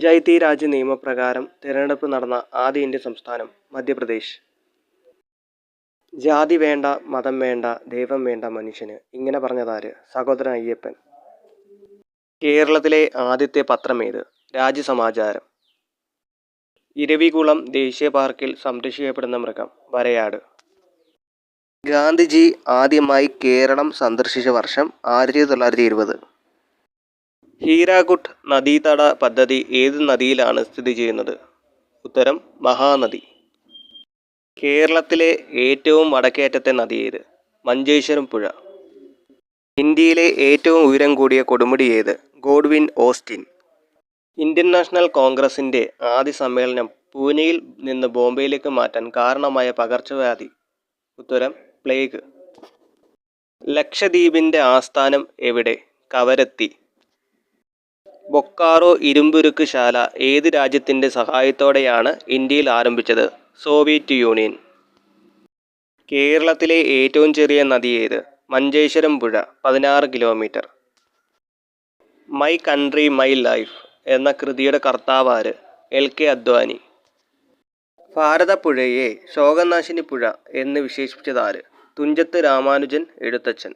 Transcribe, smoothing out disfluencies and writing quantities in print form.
പഞ്ചായത്തി രാജ് നിയമപ്രകാരം തിരഞ്ഞെടുപ്പ് നടന്ന ആദ്യ ഇന്ത്യൻ സംസ്ഥാനം മധ്യപ്രദേശ്. ജാതി വേണ്ട, മതം വേണ്ട, ദൈവം വേണ്ട മനുഷ്യന്, ഇങ്ങനെ പറഞ്ഞതാര്? സഹോദരൻ അയ്യപ്പൻ. കേരളത്തിലെ ആദ്യത്തെ പത്രമേത്? രാജ്യസമാചാരം. ഇരവികുളം ദേശീയ പാർക്കിൽ സംരക്ഷിക്കപ്പെടുന്ന മൃഗം വരയാട്. ഗാന്ധിജി ആദ്യമായി കേരളം സന്ദർശിച്ച വർഷം 1920. ഹീരാകുഡ് നദീതട പദ്ധതി ഏത് നദിയിലാണ് സ്ഥിതി ചെയ്യുന്നത്? ഉത്തരം മഹാനദി. കേരളത്തിലെ ഏറ്റവും വടക്കേയറ്റത്തെ നദി ഏത്? മഞ്ചേശ്വരം പുഴ. ഇന്ത്യയിലെ ഏറ്റവും ഉയരം കൂടിയ കൊടുമുടി ഏത്? Godwin Austin. ഇന്ത്യൻ നാഷണൽ കോൺഗ്രസിൻ്റെ ആദ്യ സമ്മേളനം പൂനെയിൽ നിന്ന് ബോംബെയിലേക്ക് മാറ്റാൻ കാരണമായ പകർച്ചവ്യാധി? ഉത്തരം പ്ലേഗ്. ലക്ഷദ്വീപിൻ്റെ ആസ്ഥാനം എവിടെ? കവരത്തി. ബൊക്കാറോ ഇരുമ്പുരുക്ക് ശാല ഏത് രാജ്യത്തിൻ്റെ സഹായത്തോടെയാണ് ഇന്ത്യയിൽ ആരംഭിച്ചത്? Soviet union. കേരളത്തിലെ ഏറ്റവും ചെറിയ നദി ഏത്? മഞ്ചേശ്വരം പുഴ 16 kilometre. My country my life എന്ന കൃതിയുടെ കർത്താവാര്? LK അദ്വാനി. ഭാരതപ്പുഴയെ ശോകനാശിനി പുഴ എന്ന് വിശേഷിപ്പിച്ചതാര്? തുഞ്ചത്ത് രാമാനുജൻ എഴുത്തച്ഛൻ.